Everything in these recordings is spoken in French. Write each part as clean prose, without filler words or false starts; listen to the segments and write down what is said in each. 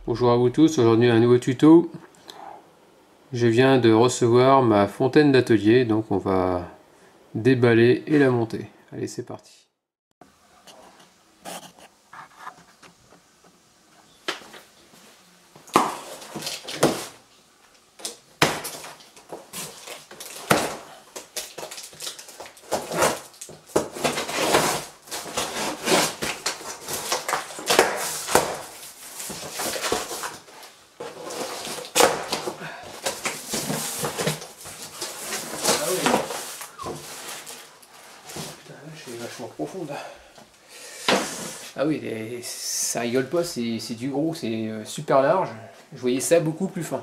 Bonjour à vous tous, aujourd'hui un nouveau tuto. Je viens de recevoir ma fontaine d'atelier, donc on va déballer et la monter. Allez, c'est parti. Vachement profonde. Ah oui, ça rigole pas, c'est du gros, c'est super large. Je voyais ça beaucoup plus fin.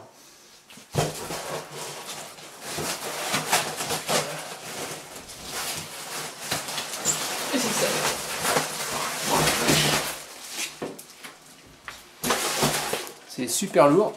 Et c'est ça. C'est super lourd.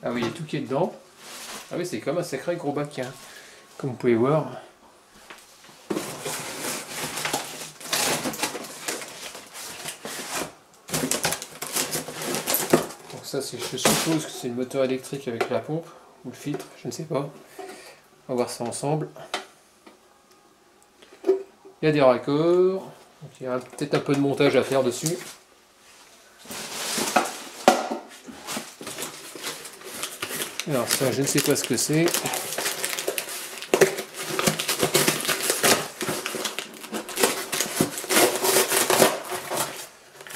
Ah oui, il y a tout qui est dedans. Ah oui, c'est comme un sacré gros bac, hein, comme vous pouvez voir. Donc ça, je suppose que c'est le moteur électrique avec la pompe, ou le filtre, je ne sais pas. On va voir ça ensemble. Il y a des raccords. Donc il y a peut-être un peu de montage à faire dessus. Alors ça, je ne sais pas ce que c'est.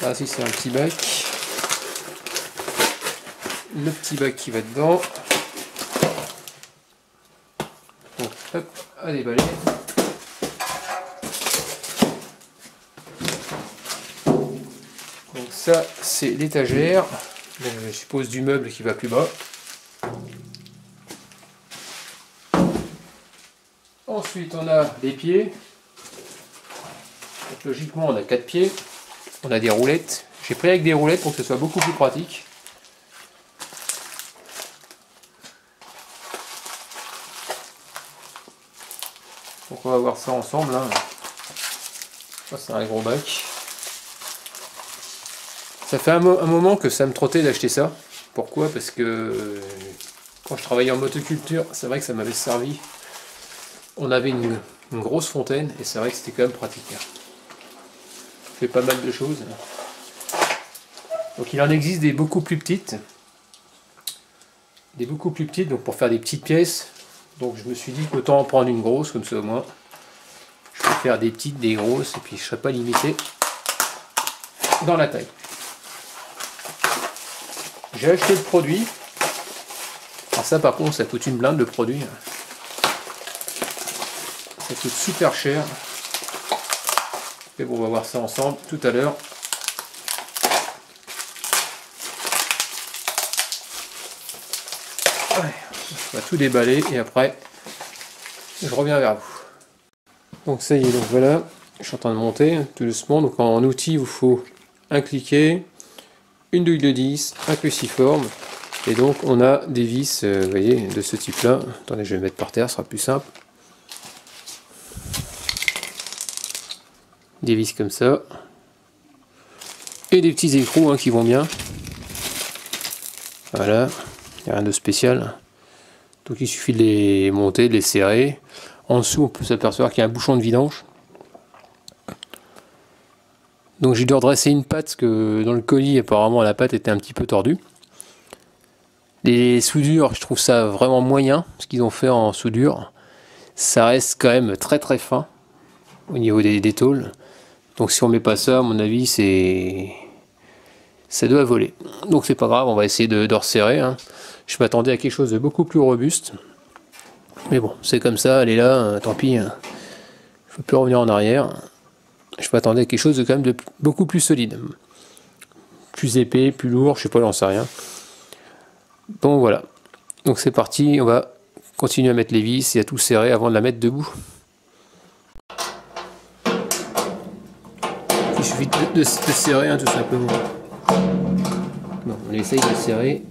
Ah si, c'est un petit bac. Le petit bac qui va dedans. Donc hop, à déballer. Donc ça, c'est l'étagère. Je suppose du meuble qui va plus bas. Ensuite, on a les pieds. Donc, logiquement, on a 4 pieds. On a des roulettes. J'ai pris avec des roulettes pour que ce soit beaucoup plus pratique. Donc, on va voir ça ensemble. Hein. Ça, c'est un gros bac. Ça fait un moment que ça me trottait d'acheter ça. Pourquoi? Parce que quand je travaillais en motoculture, c'est vrai que ça m'avait servi. On avait une grosse fontaine et c'est vrai que c'était quand même pratique. Ça fait pas mal de choses. Donc il en existe des beaucoup plus petites. Donc pour faire des petites pièces. Donc je me suis dit qu'autant en prendre une grosse, comme ça au moins. Je peux faire des petites, des grosses, et puis je ne serai pas limité dans la taille. J'ai acheté le produit. Alors ça par contre ça coûte une blinde le produit. Ça coûte super cher. Mais bon, on va voir ça ensemble tout à l'heure. Ouais, on va tout déballer et après je reviens vers vous. Donc ça y est, donc voilà, je suis en train de monter tout doucement. Donc en outil, il vous faut un cliquet, une douille de 10, un cruciforme. Et donc on a des vis, vous voyez, de ce type là. Attendez, je vais le mettre par terre, ce sera plus simple. Des vis comme ça. Et des petits écrous hein, qui vont bien. Voilà, il n'y a rien de spécial. Donc il suffit de les monter, de les serrer. En dessous, on peut s'apercevoir qu'il y a un bouchon de vidange. Donc j'ai dû redresser une patte parce que dans le colis, apparemment, la patte était un petit peu tordue. Les soudures, je trouve ça vraiment moyen, ce qu'ils ont fait en soudure. Ça reste quand même très très fin au niveau des tôles. Donc si on met pas ça, à mon avis, ça doit voler. Donc c'est pas grave, on va essayer de resserrer. Hein. Je m'attendais à quelque chose de beaucoup plus robuste. Mais bon, c'est comme ça, elle est là, tant pis. Hein. Je ne peux plus revenir en arrière. Je m'attendais à quelque chose de quand même de beaucoup plus solide. Plus épais, plus lourd, je sais pas, j'en sais rien. Donc voilà. Donc c'est parti, on va continuer à mettre les vis et à tout serrer avant de la mettre debout. il suffit de serrer, hein, tout simplement. Bon, on essaye de serrer.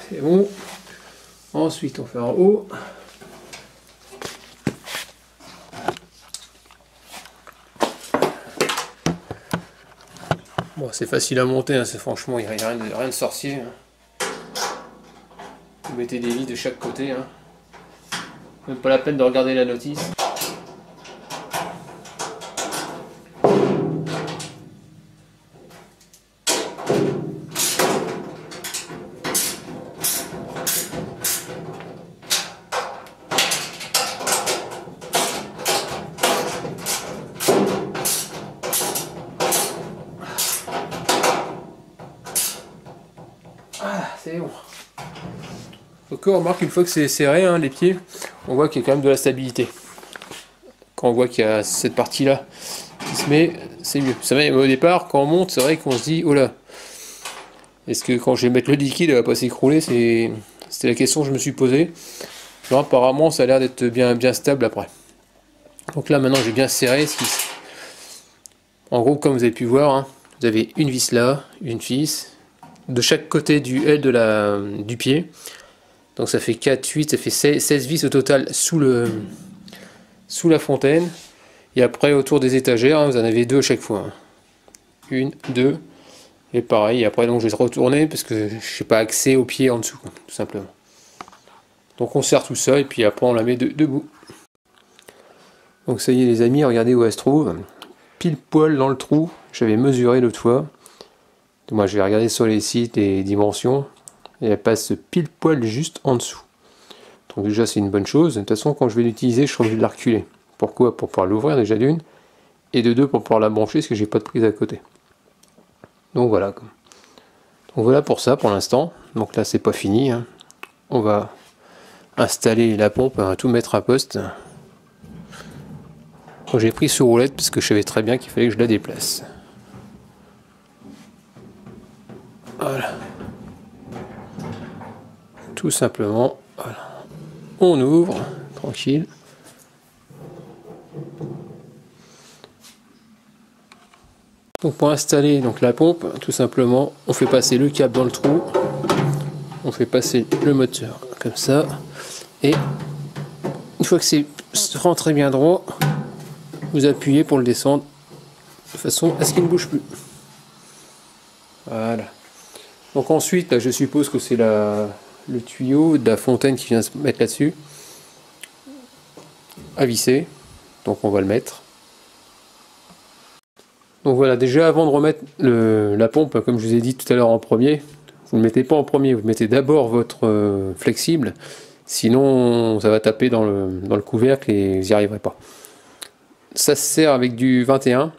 C'est bon. Ensuite, on fait en haut. Bon, c'est facile à monter, hein, franchement, il n'y a rien de sorcier. Hein. Vous mettez des vis de chaque côté. Hein. Même pas la peine de regarder la notice. Ah, c'est bon. Donc on remarque une fois que c'est serré, hein, les pieds, on voit qu'il y a quand même de la stabilité. Quand on voit qu'il y a cette partie-là qui se met, c'est mieux. Ça même au départ, quand on monte, c'est vrai qu'on se dit, oh là, est-ce que quand je vais mettre le liquide, elle va pas s'écrouler? C'était la question que je me suis posée. Alors, apparemment, ça a l'air d'être bien stable après. Donc là, maintenant, j'ai bien serré. En gros, comme vous avez pu voir, hein, vous avez une vis là, une vis de chaque côté du L du pied. Donc ça fait 4, 8, ça fait 16 vis au total sous la fontaine. Et après, autour des étagères, hein, vous en avez 2 à chaque fois. Hein. 1, 2, et pareil. Et après, donc, je vais retourner parce que je n'ai pas accès au pied en dessous, quoi, tout simplement. Donc on serre tout ça et puis après on la met debout. Donc ça y est les amis, regardez où elle se trouve. Pile poil dans le trou, j'avais mesuré l'autre fois. Moi je vais regarder sur les sites les dimensions. Et elle passe pile poil juste en dessous. Donc déjà c'est une bonne chose. De toute façon quand je vais l'utiliser je serai obligé de la reculer. Pourquoi? Pour pouvoir l'ouvrir déjà d'une. Et de deux pour pouvoir la brancher parce que j'ai pas de prise à côté. Donc voilà. Donc voilà pour ça pour l'instant. Donc là c'est pas fini. Hein. On va installer la pompe, on va tout mettre à poste. J'ai pris sur roulette parce que je savais très bien qu'il fallait que je la déplace. Voilà. Tout simplement, voilà. On ouvre, tranquille. Donc pour installer donc la pompe, tout simplement, on fait passer le câble dans le trou. On fait passer le moteur comme ça. Et une fois que c'est rentré bien droit, vous appuyez pour le descendre de façon à ce qu'il ne bouge plus. Voilà. Donc ensuite, là, je suppose que c'est le tuyau de la fontaine qui vient se mettre là-dessus. À visser. Donc on va le mettre. Donc voilà, déjà avant de remettre la pompe, comme je vous ai dit tout à l'heure en premier, vous ne le mettez pas en premier, vous mettez d'abord votre flexible. Sinon, ça va taper dans le couvercle et vous n'y arriverez pas. Ça se sert avec du 21.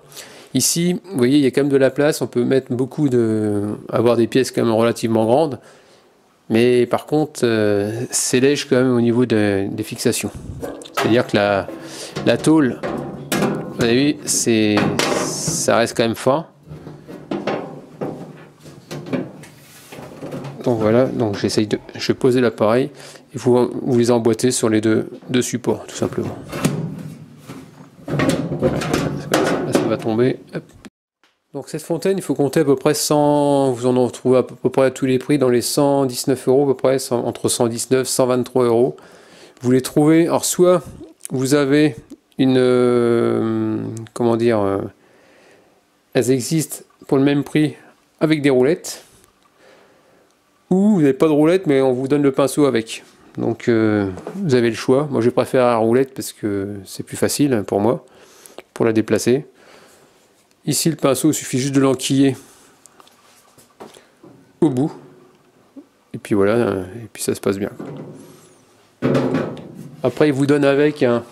Ici, vous voyez, il y a quand même de la place. On peut mettre avoir des pièces quand même relativement grandes. Mais par contre, c'est léger quand même au niveau des fixations. C'est-à-dire que la tôle, vous avez vu, ça reste quand même fin. Donc voilà, donc je vais poser l'appareil et vous les emboîtez sur les deux supports, tout simplement. Là, ça va tomber. Hop. Donc cette fontaine, il faut compter à peu près 100, vous en retrouvez à peu près à tous les prix, dans les 119 euros à peu près, entre 119 et 123 euros. Vous les trouvez, alors soit vous avez comment dire, elles existent pour le même prix avec des roulettes, ou vous n'avez pas de roulette mais on vous donne le pinceau avec. Donc vous avez le choix. Moi je préfère la roulette parce que c'est plus facile pour moi, pour la déplacer. Ici le pinceau, il suffit juste de l'enquiller au bout. Et puis voilà, et puis ça se passe bien. Après il vous donne avec un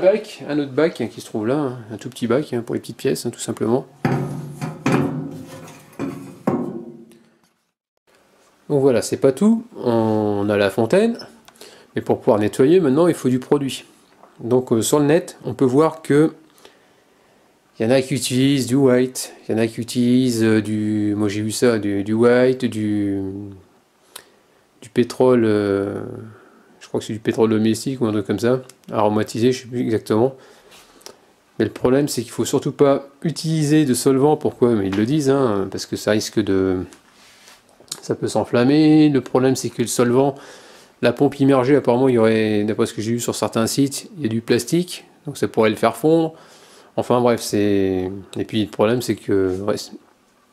bac, un autre bac qui se trouve là, un tout petit bac pour les petites pièces, tout simplement. Donc voilà, c'est pas tout. On a la fontaine. Mais pour pouvoir nettoyer, maintenant, il faut du produit. Donc sur le net, on peut voir que il y en a qui utilisent du white, il y en a qui utilisent moi j'ai vu ça, du white, du pétrole, je crois que c'est du pétrole domestique ou un truc comme ça, aromatisé, je sais plus exactement. Mais le problème, c'est qu'il faut surtout pas utiliser de solvant. Pourquoi? Mais ils le disent, hein, parce que ça risque de, ça peut s'enflammer. Le problème, c'est que le solvant, la pompe immergée, apparemment, il y aurait, d'après ce que j'ai vu sur certains sites, il y a du plastique, donc ça pourrait le faire fondre. Enfin bref, c'est... Et puis le problème, c'est que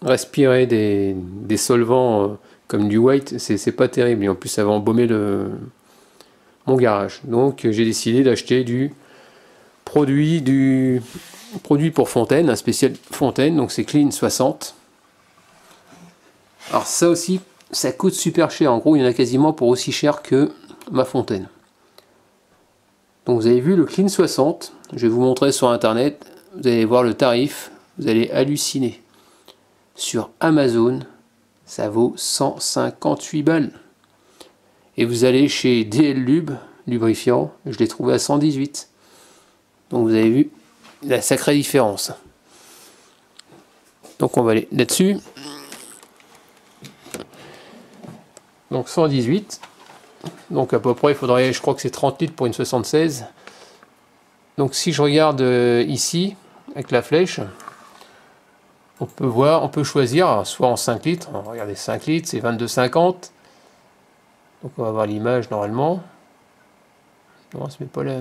respirer des solvants comme du white, c'est pas terrible. Et en plus, ça va embaumer mon garage. Donc j'ai décidé d'acheter du produit pour fontaine, un spécial fontaine, donc c'est Clean 60. Alors ça aussi, ça coûte super cher. En gros, il y en a quasiment pour aussi cher que ma fontaine. Donc vous avez vu le Clean 60, je vais vous montrer sur internet. Vous allez voir le tarif, vous allez halluciner. Sur Amazon, ça vaut 158 balles. Et vous allez chez DL Lub, lubrifiant, je l'ai trouvé à 118. Donc vous avez vu la sacrée différence. Donc on va aller là-dessus. Donc 118. Donc à peu près, il faudrait, je crois que c'est 30 litres pour une 76. Donc si je regarde ici, avec la flèche, on peut voir, on peut choisir, soit en 5 litres, regardez 5 litres, c'est 22,50. Donc on va voir l'image normalement. Non, ça met pas là.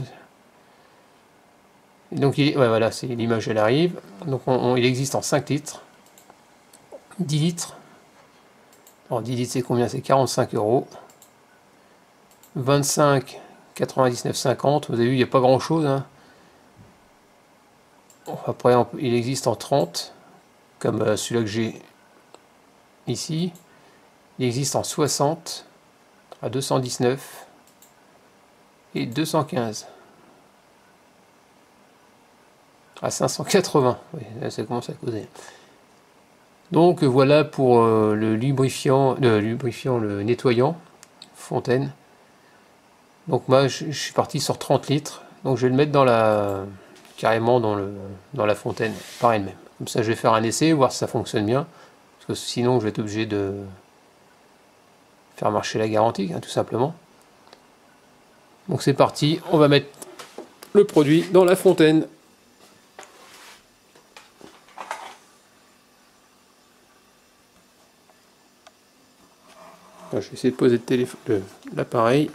Donc ouais, voilà, c'est l'image, elle arrive. Donc il existe en 5 litres, 10 litres. Alors 10 litres c'est combien? C'est 45 €. 25, 99,50. Vous avez vu, il n'y a pas grand chose, hein. Après, il existe en 30, comme celui-là que j'ai ici. Il existe en 60, à 219 et 215 à 580. Oui, là, ça commence à causer. Donc voilà pour le lubrifiant, le nettoyant fontaine. Donc moi je suis parti sur 30 litres. Donc je vais le mettre carrément dans la fontaine par elle-même. Comme ça je vais faire un essai, voir si ça fonctionne bien. Parce que sinon je vais être obligé de faire marcher la garantie, hein, tout simplement. Donc c'est parti, on va mettre le produit dans la fontaine. Je vais essayer de poser l'appareil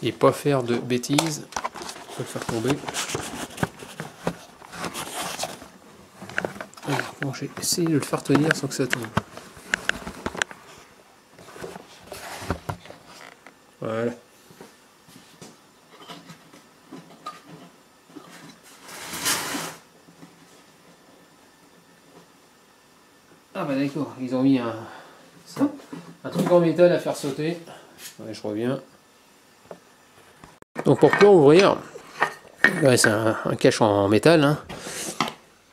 et pas faire de bêtises. Je vais le faire tomber. Alors, bon, j'ai essayé de le faire tenir sans que ça tombe. Voilà. Ah bah d'accord, ils ont mis un truc en métal à faire sauter. Ouais, je reviens. Donc pour pouvoir ouvrir, ouais, c'est un cache en métal, hein.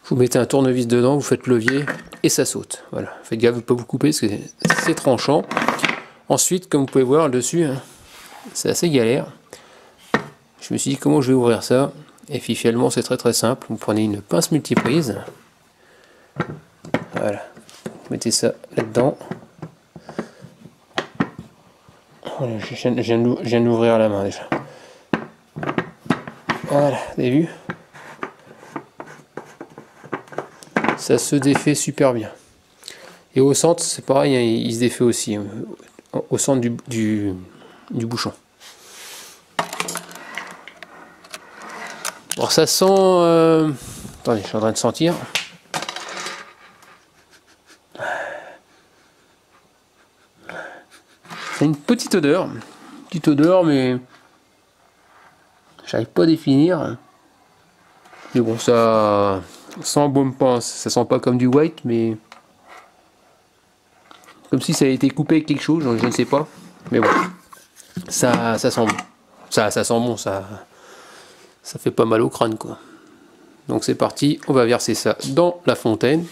Vous mettez un tournevis dedans, vous faites levier et ça saute. Voilà. Faites gaffe de ne pas vous couper parce que c'est tranchant. Ensuite, comme vous pouvez voir dessus, hein, c'est assez galère. Je me suis dit comment je vais ouvrir ça. Et finalement c'est très simple. Vous prenez une pince multiprise. Voilà. Vous mettez ça là-dedans. Voilà, je viens de l'ouvrir à la main déjà. Voilà, vous avez vu? Ça se défait super bien. Et au centre, c'est pareil, hein, il se défait aussi, hein, au centre du bouchon. Alors ça sent... Attendez, je suis en train de sentir. C'est une petite odeur, mais j'arrive pas à définir. Mais bon, ça embaume pas, ça sent pas comme du white, mais comme si ça a été coupé avec quelque chose, je ne sais pas. Mais bon, ça sent bon. Ça sent bon, ça fait pas mal au crâne, quoi. Donc c'est parti, on va verser ça dans la fontaine.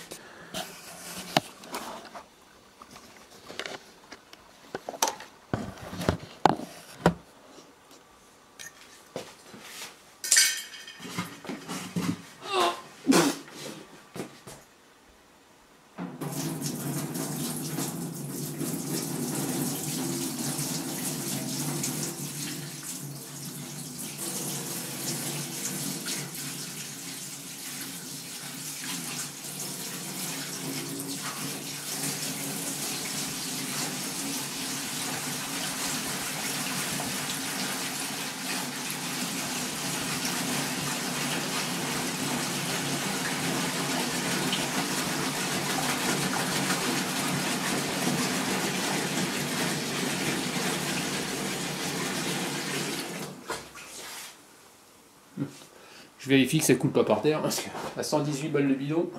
Je vérifie que ça ne coule pas par terre, parce qu'à 118 balles le bidon.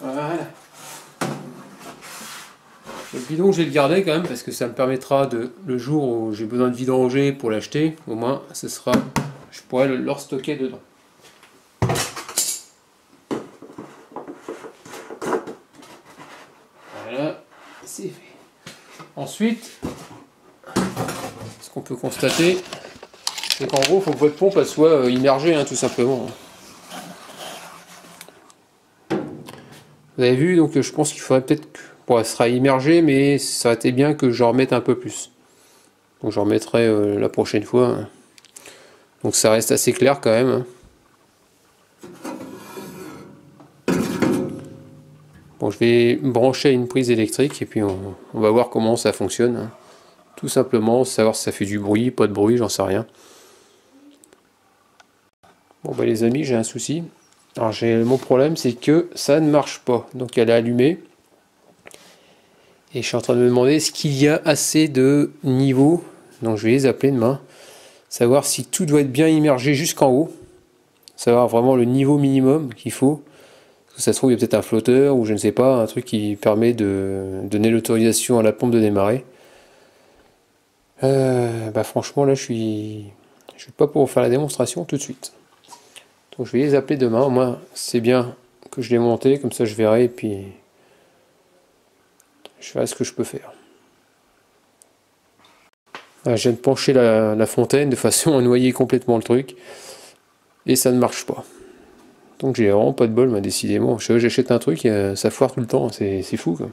Voilà. Le bidon, je vais le garder quand même parce que ça me permettra de, le jour où j'ai besoin de vidanger pour l'acheter, au moins ce sera, je pourrais le stocker dedans. Voilà, c'est fait. Ensuite, ce qu'on peut constater, c'est qu'en gros, il faut que votre pompe elle soit immergée, hein, tout simplement. Vous avez vu, donc je pense qu'il faudrait peut-être que... Bon, elle sera immergée, mais ça aurait été bien que j'en remette un peu plus. Donc j'en remettrai la prochaine fois. Donc ça reste assez clair quand même. Bon, je vais brancher une prise électrique et puis on va voir comment ça fonctionne. Tout simplement, savoir si ça fait du bruit, pas de bruit, j'en sais rien. Bon bah les amis, j'ai un souci. Alors mon problème c'est que ça ne marche pas. Donc elle est allumée. Et je suis en train de me demander est-ce qu'il y a assez de niveaux. Donc je vais les appeler demain. Savoir si tout doit être bien immergé jusqu'en haut. Savoir vraiment le niveau minimum qu'il faut. Parce que ça se trouve il y a peut-être un flotteur ou je ne sais pas, un truc qui permet de donner l'autorisation à la pompe de démarrer. Bah franchement là je vais pas pouvoir faire la démonstration tout de suite. Donc je vais les appeler demain, au moins c'est bien que je l'ai monté, comme ça je verrai et puis je verrai ce que je peux faire. Je viens de pencher la fontaine de façon à noyer complètement le truc et ça ne marche pas. Donc j'ai vraiment pas de bol, moi, décidément. J'achète un truc et ça foire tout le temps, c'est fou quoi.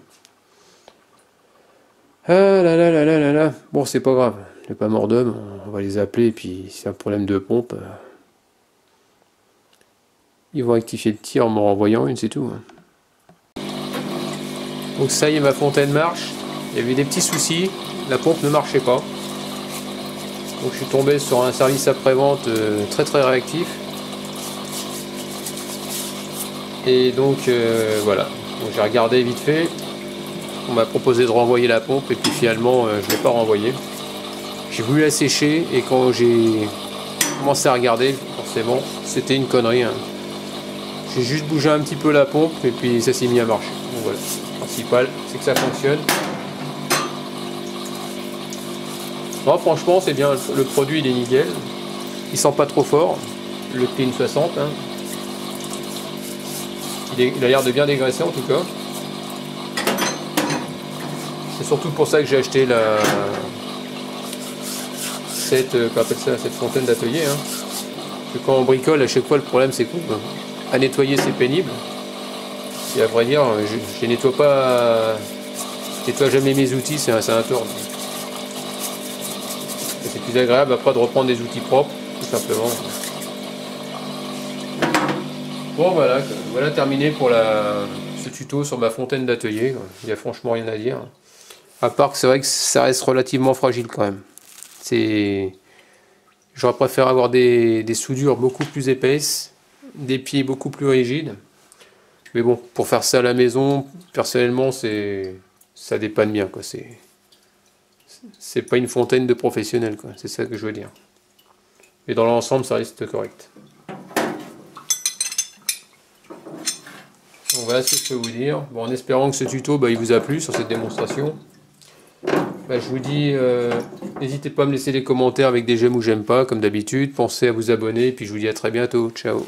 Ah là là là là là là. Bon c'est pas grave, il n'est pas mort d'homme, on va les appeler et puis si c'est un problème de pompe. Ils vont rectifier le tir en m'en renvoyant une, c'est tout. Donc ça y est, ma fontaine marche. Il y avait des petits soucis, la pompe ne marchait pas. Donc je suis tombé sur un service après-vente très très réactif. Et donc voilà, j'ai regardé vite fait. On m'a proposé de renvoyer la pompe et puis finalement je ne l'ai pas renvoyée. J'ai voulu la sécher et quand j'ai commencé à regarder, forcément, c'était une connerie. Hein. J'ai juste bougé un petit peu la pompe et puis ça s'est mis à marcher. Donc voilà, le principal c'est que ça fonctionne. Bon, franchement c'est bien, le produit il est nickel. Il sent pas trop fort, le Clean 60. Hein. Il a l'air de bien dégraisser en tout cas. C'est surtout pour ça que j'ai acheté cette fontaine d'atelier. Hein. Parce que quand on bricole, à chaque fois le problème c'est que à nettoyer c'est pénible. Et à vrai dire, je nettoie pas. Je nettoie jamais mes outils, c'est un tort. C'est plus agréable après de reprendre des outils propres, tout simplement. Bon voilà terminé pour ce tuto sur ma fontaine d'atelier. Il n'y a franchement rien à dire. À part que c'est vrai que ça reste relativement fragile quand même. J'aurais préféré avoir des soudures beaucoup plus épaisses, des pieds beaucoup plus rigides. Mais bon, pour faire ça à la maison, personnellement, ça dépanne bien, quoi. C'est pas une fontaine de professionnel, quoi. C'est ça que je veux dire. Mais dans l'ensemble, ça reste correct. Donc voilà ce que je peux vous dire. Bon, en espérant que ce tuto il vous a plu sur cette démonstration. Je vous dis, n'hésitez pas à me laisser des commentaires avec des j'aime ou j'aime pas, comme d'habitude. Pensez à vous abonner, puis je vous dis à très bientôt. Ciao.